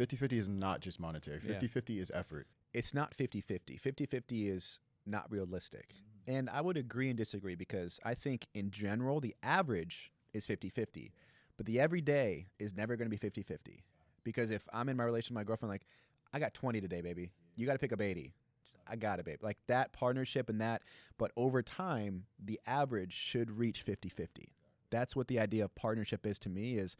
50-50 is not just monetary. 50-50 is effort. It's not 50-50. 50-50 is not realistic. And I would agree and disagree because I think in general, the average is 50-50. But the everyday is never going to be 50-50. Because if I'm in my relationship with my girlfriend, like, I got 20 today, baby. You got to pick up 80. I got it, babe. Like that partnership and that. But over time, the average should reach 50-50. That's what the idea of partnership is to me is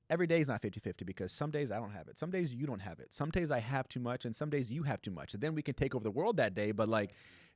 every day is not 50-50 because some days I don't have it. Some days you don't have it. Some days I have too much and some days you have too much. And then we can take over the world that day. But like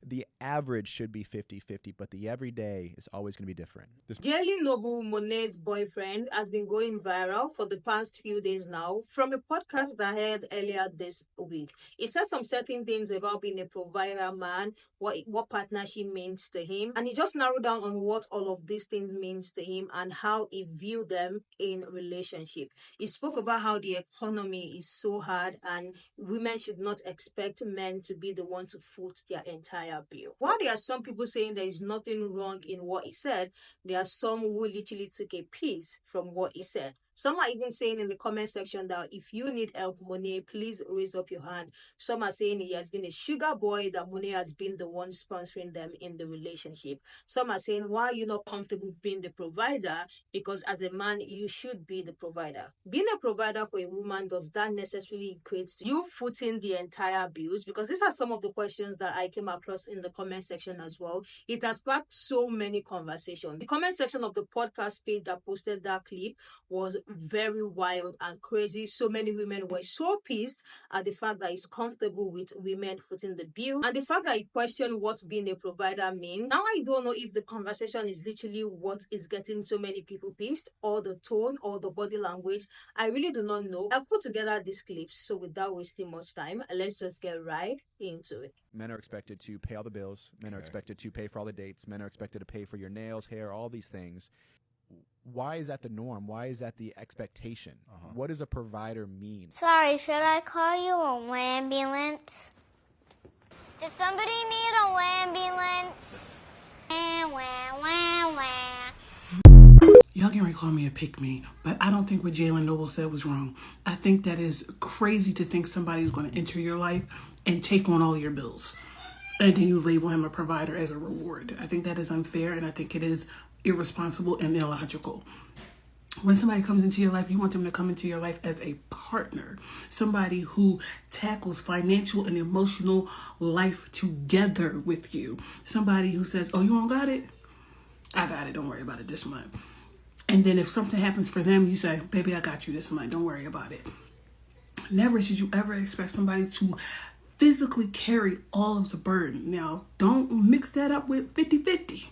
the average should be 50-50, but the everyday is always going to be different. Jalen Noble Monet's boyfriend has been going viral for the past few days now from a podcast that I heard earlier this week. He said some certain things about being a provider man, what partnership means to him, and he just narrowed down on what all of these things means to him and how he viewed them in relationship. He spoke about how the economy is so hard and women should not expect men to be the one to foot their entire bill. While there are some people saying there is nothing wrong in what he said, there are some who literally took a piece from what he said. Some are even saying in the comment section that if you need help, Monet, please raise up your hand. Some are saying he has been a sugar boy, that Monet has been the one sponsoring them in the relationship. Some are saying, why are you not comfortable being the provider? Because as a man, you should be the provider. Being a provider for a woman, does that necessarily equate to you footing the entire bills? Because these are some of the questions that I came across in the comment section as well. It has sparked so many conversations. The comment section of the podcast page that posted that clip was very wild and crazy. So many women were so pissed at the fact that he's comfortable with women footing the bill and the fact that he questioned what being a provider means. Now I don't know if the conversation is literally what is getting so many people pissed, or the tone, or the body language. I really do not know. I've put together these clips, so without wasting much time, let's just get right into it. Men are expected to pay all the bills. Men are expected to pay for all the dates. Men are expected to pay for your nails, hair, all these things. Why is that the norm? Why is that the expectation? What does a provider mean? Sorry, should I call you an ambulance? Does somebody need an ambulance? Wah, wah, wah, wah. Y'all can call me a pick-me, but I don't think what Jalen Noble said was wrong. I think that is crazy to think somebody's going to enter your life and take on all your bills, and then you label him a provider as a reward. I think that is unfair, and I think it is irresponsible and illogical. When somebody comes into your life, you want them to come into your life as a partner, somebody who tackles financial and emotional life together with you, somebody who says, oh, you don't got it? I got it. Don't worry about it this month. And then if something happens for them, you say, baby, I got you this month. Don't worry about it. Never should you ever expect somebody to physically carry all of the burden. Now, don't mix that up with 50-50.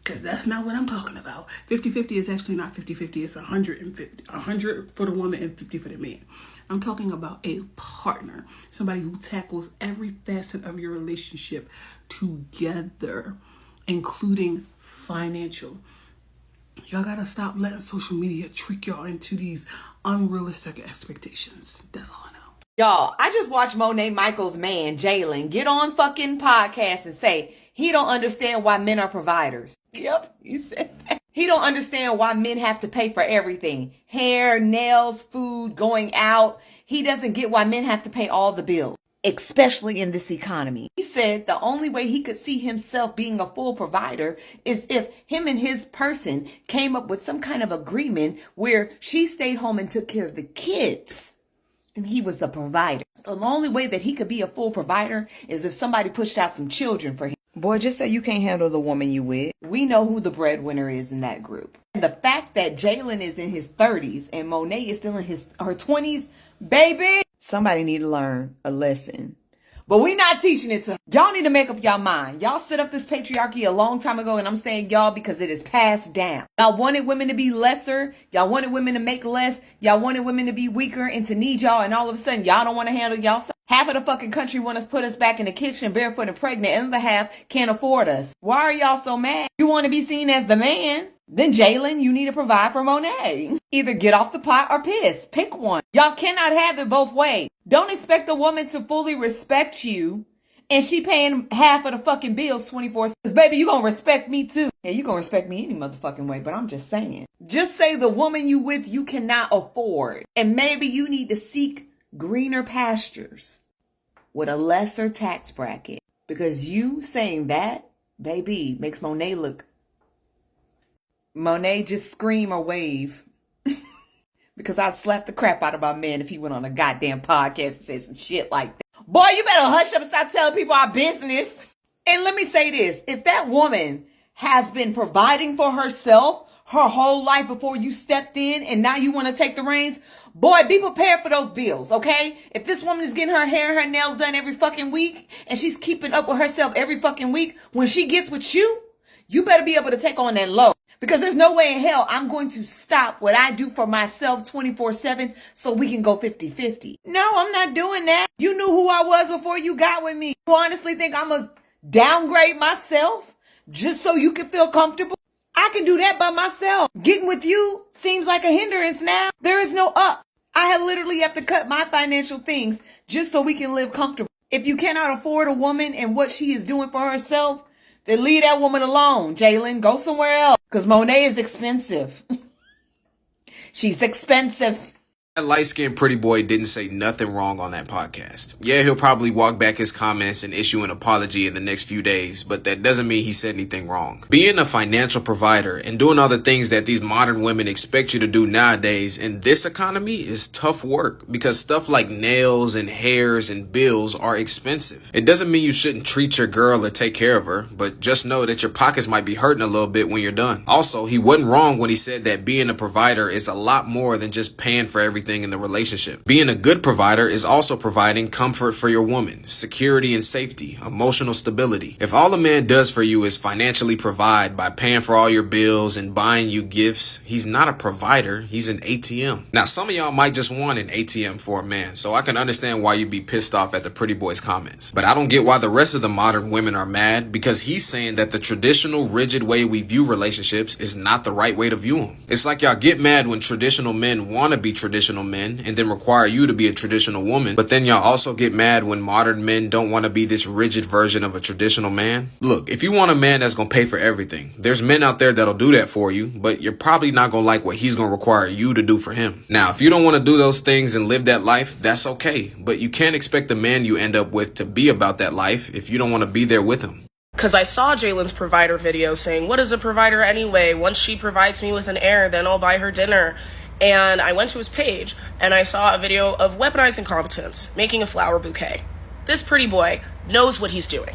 Because that's not what I'm talking about. 50-50 is actually not 50-50. It's 150. 100 for the woman and 50 for the man. I'm talking about a partner. Somebody who tackles every facet of your relationship together, including financial. Y'all got to stop letting social media trick y'all into these unrealistic expectations. That's all I know. Y'all, I just watched Monet Michael's man, Jalen, get on fucking podcast and say he don't understand why men are providers. Yep, he said that. He don't understand why men have to pay for everything. Hair, nails, food, going out. He doesn't get why men have to pay all the bills, especially in this economy. He said the only way he could see himself being a full provider is if him and his person came up with some kind of agreement where she stayed home and took care of the kids. And he was the provider. So the only way that he could be a full provider is if somebody pushed out some children for him. Boy, just say you can't handle the woman you with. We know who the breadwinner is in that group. And the fact that Jalen is in his 30s and Monet is still in her 20s, baby, somebody need to learn a lesson. But we not teaching it to y'all. Need to make up y'all mind. Y'all set up this patriarchy a long time ago, and I'm saying y'all because it is passed down. Y'all wanted women to be lesser. Y'all wanted women to make less. Y'all wanted women to be weaker and to need y'all, and all of a sudden y'all don't want to handle y'all. Half of the fucking country want to put us back in the kitchen barefoot and pregnant, and the other half can't afford us. Why are y'all so mad? You want to be seen as the man? Then Jalen, you need to provide for Monet. Either get off the pot or piss. Pick one. Y'all cannot have it both ways. Don't expect a woman to fully respect you and she paying half of the fucking bills 24/7. Baby, you gonna respect me too. Yeah, you gonna respect me any motherfucking way, but I'm just saying. Just say the woman you with you cannot afford. And maybe you need to seek greener pastures with a lesser tax bracket. Because you saying that, baby, makes Monet look... Monet just scream or wave. Because I'd slap the crap out of my man if he went on a goddamn podcast and said some shit like that. Boy, you better hush up and stop telling people our business. And let me say this. If that woman has been providing for herself her whole life before you stepped in and now you want to take the reins, boy, be prepared for those bills, okay? If this woman is getting her hair and her nails done every fucking week and she's keeping up with herself every fucking week, when she gets with you, you better be able to take on that load. Because there's no way in hell I'm going to stop what I do for myself 24/7 so we can go 50-50. No, I'm not doing that. You knew who I was before you got with me. You honestly think I'm going to downgrade myself just so you can feel comfortable? I can do that by myself. Getting with you seems like a hindrance now. There is no up. I literally have to cut my financial things just so we can live comfortable. If you cannot afford a woman and what she is doing for herself, then leave that woman alone, Jalen. Go somewhere else. Because Monet is expensive. She's expensive. That light-skinned pretty boy didn't say nothing wrong on that podcast. Yeah, he'll probably walk back his comments and issue an apology in the next few days, but that doesn't mean he said anything wrong. Being a financial provider and doing all the things that these modern women expect you to do nowadays in this economy is tough work because stuff like nails and hairs and bills are expensive. It doesn't mean you shouldn't treat your girl or take care of her, but just know that your pockets might be hurting a little bit when you're done. Also, he wasn't wrong when he said that being a provider is a lot more than just paying for everything in the relationship. Being a good provider is also providing comfort for your woman, security and safety, emotional stability. If all a man does for you is financially provide by paying for all your bills and buying you gifts, he's not a provider, he's an ATM. Now, some of y'all might just want an ATM for a man, so I can understand why you'd be pissed off at the pretty boy's comments. But I don't get why the rest of the modern women are mad, because he's saying that the traditional, rigid way we view relationships is not the right way to view them. It's like y'all get mad when traditional men want to be traditional men and then require you to be a traditional woman, but then y'all also get mad when modern men don't want to be this rigid version of a traditional man. Look, if you want a man that's gonna pay for everything, there's men out there that'll do that for you, but you're probably not gonna like what he's gonna require you to do for him. Now, if you don't want to do those things and live that life, that's okay, but you can't expect the man you end up with to be about that life if you don't want to be there with him. Because I saw Jalen's provider video saying, what is a provider anyway? Once she provides me with an heir, then I'll buy her dinner. And I went to his page and I saw a video of weaponized incompetence, making a flower bouquet. This pretty boy knows what he's doing.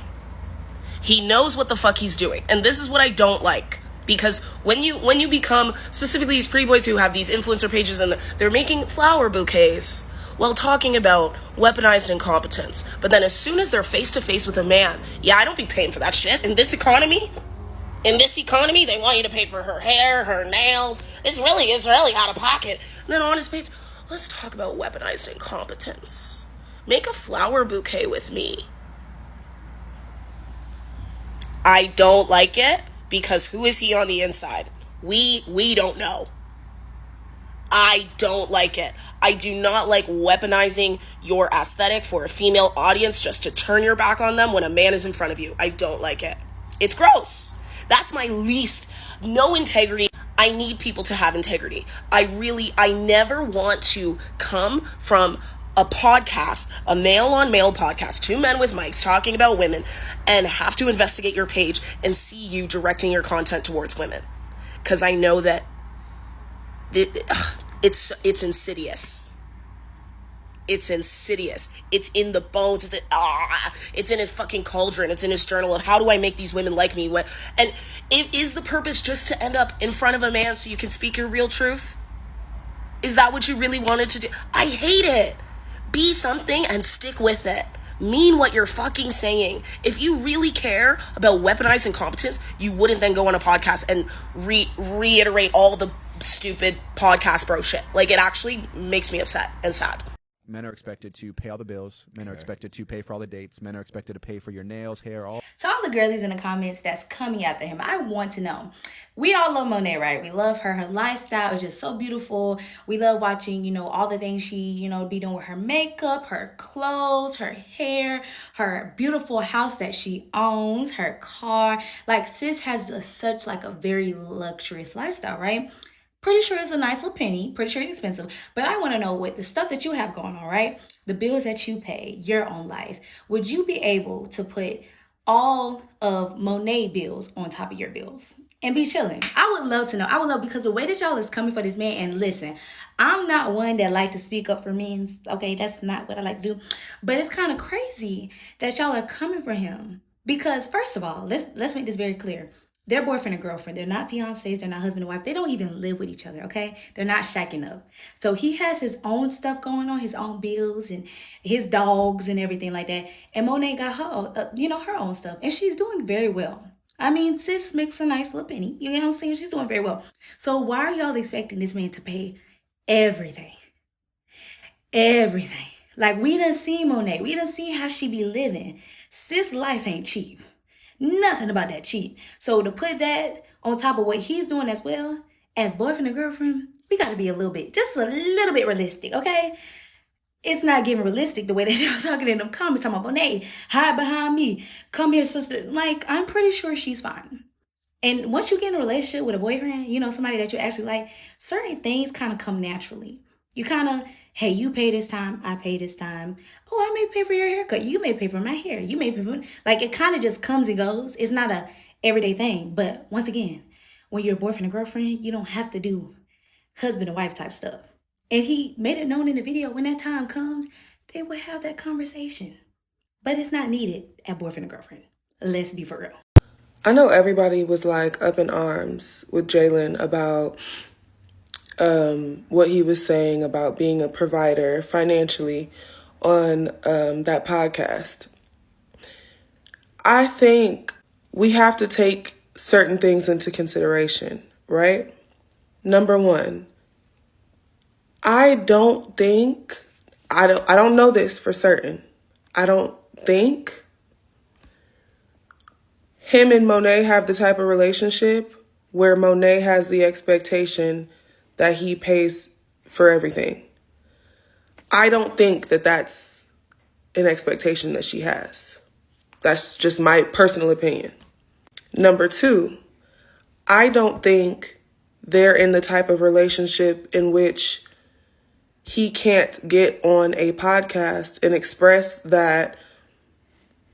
He knows what the fuck he's doing. And this is what I don't like. Because when you become, specifically these pretty boys who have these influencer pages and they're making flower bouquets while talking about weaponized incompetence. But then as soon as they're face to face with a man, yeah, I don't be paying for that shit in this economy. In this economy, they want you to pay for her hair, her nails. It's really out of pocket. And then on his page, let's talk about weaponized incompetence. Make a flower bouquet with me. I don't like it because who is he on the inside? We don't know. I don't like it. I do not like weaponizing your aesthetic for a female audience just to turn your back on them when a man is in front of you. I don't like it. It's gross. That's my least. No integrity. I need people to have integrity. I never want to come from a podcast, a male-on-male podcast, two men with mics talking about women, and have to investigate your page and see you directing your content towards women. Because I know that it's insidious. It's insidious. It's in the bones. It's in his fucking cauldron. It's in his journal of how do I make these women like me? And is the purpose just to end up in front of a man so you can speak your real truth? Is that what you really wanted to do? I hate it. Be something and stick with it. Mean what you're fucking saying. If you really care about weaponized incompetence, you wouldn't then go on a podcast and reiterate all the stupid podcast bro shit. Like, it actually makes me upset and sad. Men are expected to pay all the bills. Men are expected to pay for all the dates. Men are expected to pay for your nails, hair, all. To all the girlies in the comments that's coming after him, I want to know. We all love Monet, right? We love her. Her lifestyle is just so beautiful. We love watching, all the things she, be doing with her makeup, her clothes, her hair, her beautiful house that she owns, her car. Like, sis has such like a very luxurious lifestyle, right? Pretty sure it's a nice little penny. Pretty sure it's expensive. But I want to know, with the stuff that you have going on, right? The bills that you pay, your own life. Would you be able to put all of Monet bills on top of your bills and be chilling? I would love to know. I would love, because the way that y'all is coming for this man, and listen, I'm not one that like to speak up for men. Okay, that's not what I like to do. But it's kind of crazy that y'all are coming for him. Because first of all, let's make this very clear. They're boyfriend and girlfriend. They're not fiancés. They're not husband and wife. They don't even live with each other, okay? They're not shacking up. So he has his own stuff going on, his own bills and his dogs and everything like that. And Monet got her, her own stuff. And she's doing very well. I mean, sis makes a nice little penny. You know what I'm saying? She's doing very well. So why are y'all expecting this man to pay everything? Everything. Like, we done seen Monet. We done seen how she be living. Sis' life ain't cheap. Nothing about that cheap. So to put that on top of what he's doing as well, as boyfriend and girlfriend, we got to be just a little bit realistic, okay? It's not getting realistic the way that y'all talking in them comments, talking about, Monet, hide behind me, come here, sister. Like, I'm pretty sure she's fine. And once you get in a relationship with a boyfriend, somebody that you actually like, certain things kind of come naturally. You kind of, hey, you pay this time, I pay this time. Oh, I may pay for your haircut. You may pay for my hair. You may pay for, like, it kind of just comes and goes. It's not a everyday thing. But once again, when you're a boyfriend and girlfriend, you don't have to do husband and wife type stuff. And he made it known in the video, when that time comes, they will have that conversation. But it's not needed at boyfriend and girlfriend. Let's be for real. I know everybody was like up in arms with Jalen about what he was saying about being a provider financially on that podcast. I think we have to take certain things into consideration, right? Number one, I don't know this for certain. I don't think him and Monet have the type of relationship where Monet has the expectation that he pays for everything. I don't think that that's an expectation that she has. That's just my personal opinion. Number two, I don't think they're in the type of relationship in which he can't get on a podcast and express that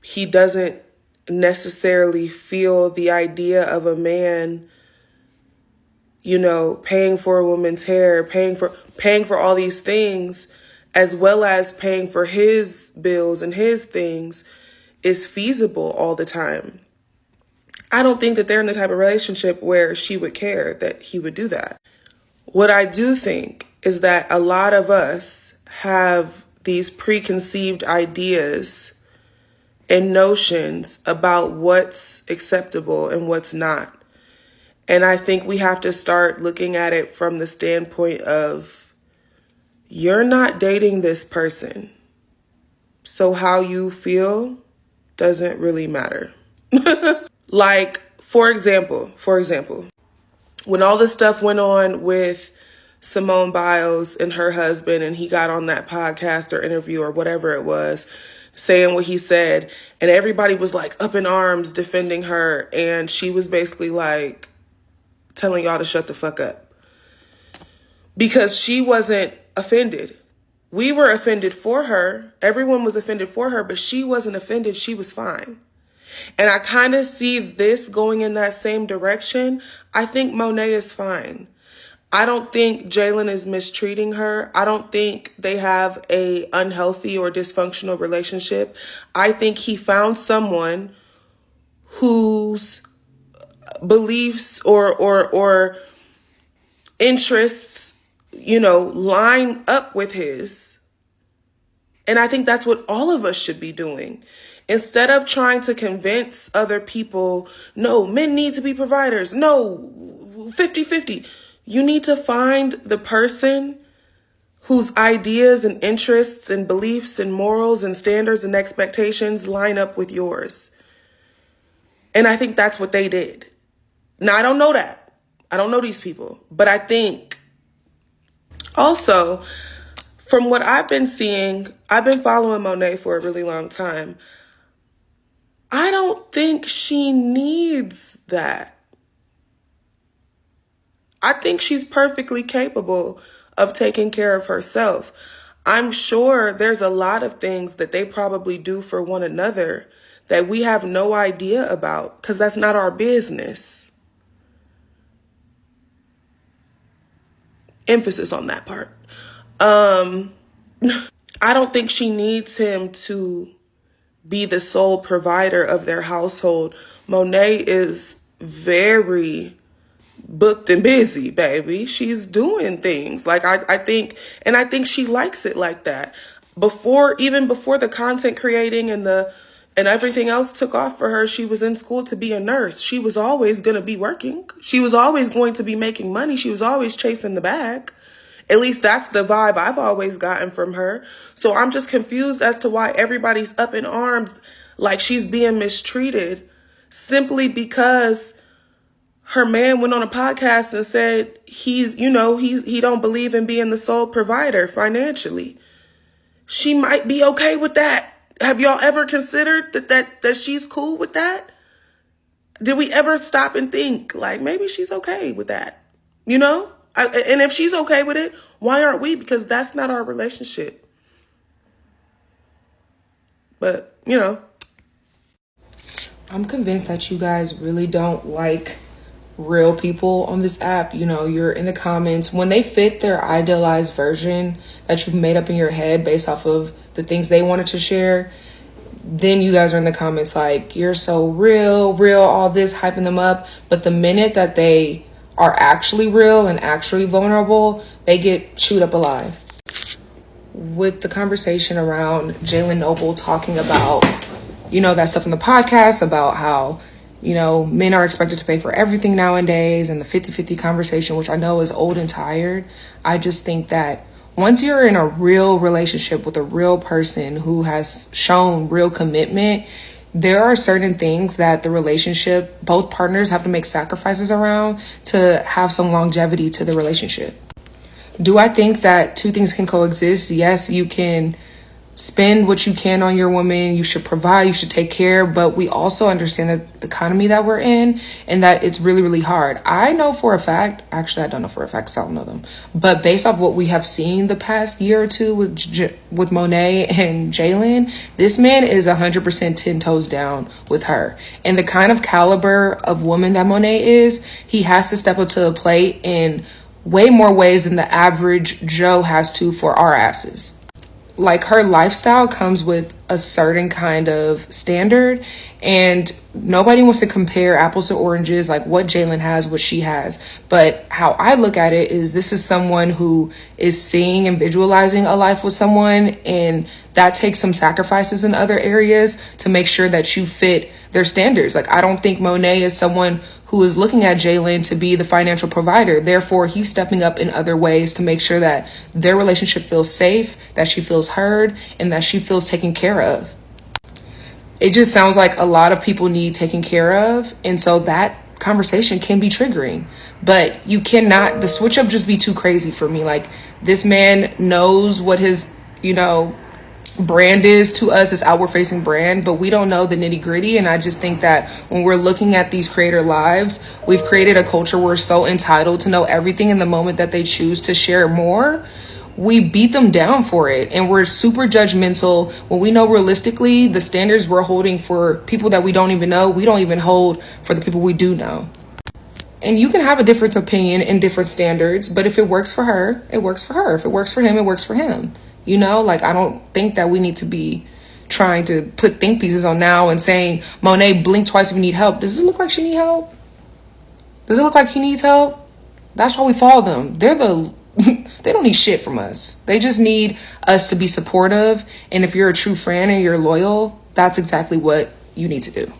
he doesn't necessarily feel the idea of a man, paying for a woman's hair, paying for all these things, as well as paying for his bills and his things, is feasible all the time. I don't think that they're in the type of relationship where she would care that he would do that. What I do think is that a lot of us have these preconceived ideas and notions about what's acceptable and what's not. And I think we have to start looking at it from the standpoint of, you're not dating this person, so how you feel doesn't really matter. Like, for example, when all this stuff went on with Simone Biles and her husband, and he got on that podcast or interview or whatever it was, saying what he said, and everybody was like up in arms defending her, and she was basically like telling y'all to shut the fuck up because she wasn't offended. We were offended for her. Everyone was offended for her, but she wasn't offended. She was fine. And I kind of see this going in that same direction. I think Monet is fine. I don't think Jalen is mistreating her. I don't think they have a unhealthy or dysfunctional relationship. I think he found someone whose beliefs or interests, line up with his. And I think that's what all of us should be doing. Instead of trying to convince other people, no, men need to be providers. No, 50-50. You need to find the person whose ideas and interests and beliefs and morals and standards and expectations line up with yours. And I think that's what they did. Now, I don't know that. I don't know these people. But I think also, from what I've been seeing, I've been following Monet for a really long time. I don't think she needs that. I think she's perfectly capable of taking care of herself. I'm sure there's a lot of things that they probably do for one another that we have no idea about because that's not our business. Emphasis on that part. I don't think she needs him to be the sole provider of their household. Monet is very booked and busy, baby. She's doing things. Like I think she likes it like that. Even before the content creating and everything else took off for her, she was in school to be a nurse. She was always going to be working. She was always going to be making money. She was always chasing the bag. At least that's the vibe I've always gotten from her. So I'm just confused as to why everybody's up in arms like she's being mistreated simply because her man went on a podcast and said he don't believe in being the sole provider financially. She might be okay with that. Have y'all ever considered that she's cool with that? Did we ever stop and think like maybe she's okay with that? And if she's okay with it, why aren't we? Because that's not our relationship. But, I'm convinced that you guys really don't like real people on this app. You're in the comments. When they fit their idealized version that you've made up in your head based off of the things they wanted to share, then you guys are in the comments like, you're so real, all this, hyping them up. But the minute that they are actually real and actually vulnerable, they get chewed up alive. With the conversation around Jalen Noble talking about, that stuff in the podcast about how, men are expected to pay for everything nowadays and the 50-50 conversation, which I know is old and tired. I just think that once you're in a real relationship with a real person who has shown real commitment, there are certain things that the relationship, both partners have to make sacrifices around to have some longevity to the relationship. Do I think that two things can coexist? Yes, you can spend what you can on your woman. You should provide, you should take care, but we also understand the economy that we're in and that it's really, really hard. I know for a fact, actually I don't know for a fact because I don't know them, but based off what we have seen the past year or two with Monet and Jalen, this man is 100% 10 toes down with her. And the kind of caliber of woman that Monet is, he has to step up to the plate in way more ways than the average Joe has to for our asses. Like, her lifestyle comes with a certain kind of standard, and nobody wants to compare apples to oranges, like what Jalen has, what she has. But how I look at it is this is someone who is seeing and visualizing a life with someone, and that takes some sacrifices in other areas to make sure that you fit their standards. Like, I don't think Monet is someone who is looking at Jalen to be the financial provider. Therefore, he's stepping up in other ways to make sure that their relationship feels safe, that she feels heard, and that she feels taken care of. It just sounds like a lot of people need taken care of, and so that conversation can be triggering. But you cannot, the switch up just be too crazy for me. Like, this man knows what his, brand is to us, this outward facing brand, but we don't know the nitty gritty. And I just think that when we're looking at these creator lives, we've created a culture where we're so entitled to know everything in the moment that they choose to share more. We beat them down for it, and we're super judgmental when we know realistically the standards we're holding for people that we don't even know, we don't even hold for the people we do know. And you can have a different opinion and different standards, but if it works for her, it works for her. If it works for him, it works for him. I don't think that we need to be trying to put think pieces on now and saying, Monet, blink twice if you need help. Does it look like she need help? Does it look like he needs help? That's why we follow them. They don't need shit from us. They just need us to be supportive. And if you're a true friend and you're loyal, that's exactly what you need to do.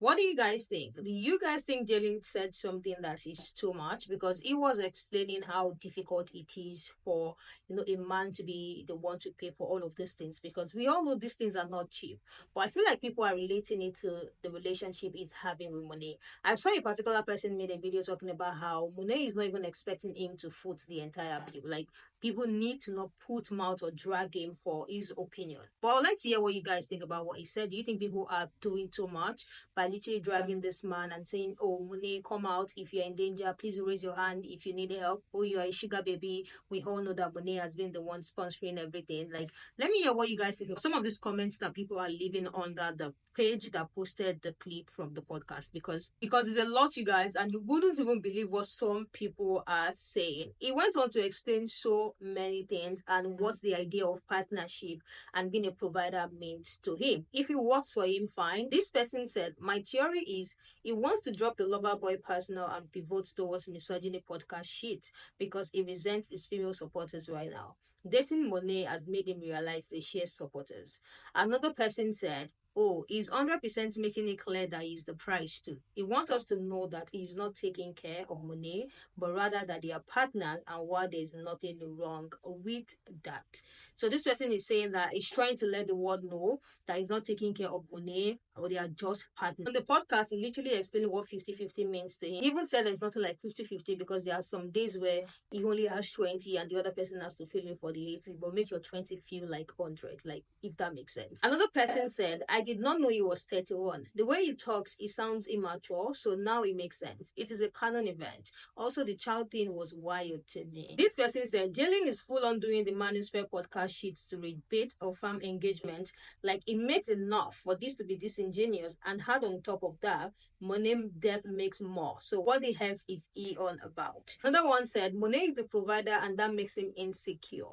What do you guys think? Do you guys think Jalen said something that is too much? Because he was explaining how difficult it is for, a man to be the one to pay for all of these things. Because we all know these things are not cheap. But I feel like people are relating it to the relationship he's having with Monet. I saw a particular person made a video talking about how Monet is not even expecting him to foot the entire bill. Like, people need to not put mouth or drag him for his opinion. But I'd like to hear what you guys think about what he said. Do you think people are doing too much by literally dragging this man and saying, oh, Monet, come out if you're in danger, please raise your hand if you need help, oh, you're a sugar baby? We all know that Monet has been the one sponsoring everything. Like, let me hear what you guys think of some of these comments that people are leaving under the page that posted the clip from the podcast, because it's a lot, you guys, and you wouldn't even believe what some people are saying. He went on to explain so many things and what the idea of partnership and being a provider means to him. If it works for him, fine. This person said, my theory is he wants to drop the lover boy personnel and pivot towards misogyny podcast shit because he resents his female supporters right now. Dating Monet has made him realize they share supporters. Another person said, oh, he's 100% making it clear that he's the price too. He wants us to know that he's not taking care of Monet, but rather that they are partners and while there's nothing wrong with that. So this person is saying that he's trying to let the world know that he's not taking care of Monet or they are just partners. On the podcast, he literally explained what 50-50 means to him. He even said there's nothing like 50-50 because there are some days where he only has 20 and the other person has to fill in for the 80, but make your 20 feel like 100, like if that makes sense. Another person said, I did not know he was 31. The way he talks, he sounds immature, so now it makes sense. It is a canon event. Also, the child thing was wild to me. This person said, Jalen is full on doing the Manosphere podcast sheets to read bait or farm engagement. Like, it makes enough for this to be disingenuous, and hard on top of that, Monet Def makes more. So what the hell is he on about? Another one said, Monet is the provider and that makes him insecure.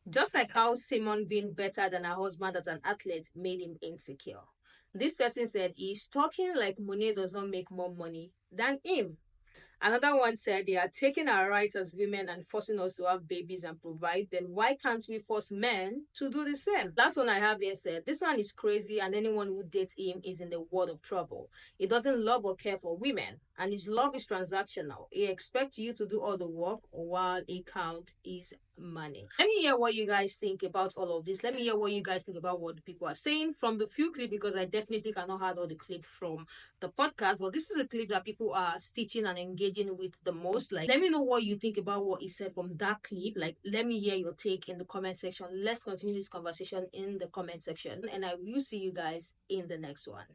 Just like how Simon being better than her husband as an athlete made him insecure. This person said he's talking like Monet does not make more money than him. Another one said they are taking our rights as women and forcing us to have babies and provide. Then why can't we force men to do the same? Last one I have here said, this man is crazy and anyone who dates him is in the world of trouble. He doesn't love or care for women and his love is transactional. He expects you to do all the work while he counts his money. Let me hear what you guys think about all of this. Let me hear what you guys think about what the people are saying from the few clips, because I definitely cannot have all the clips from the podcast, but this is a clip that people are stitching and engaging with the most. Like, let me know what you think about what he said from that clip. Like, let me hear your take in the comment section. Let's continue this conversation in the comment section, and I will see you guys in the next one.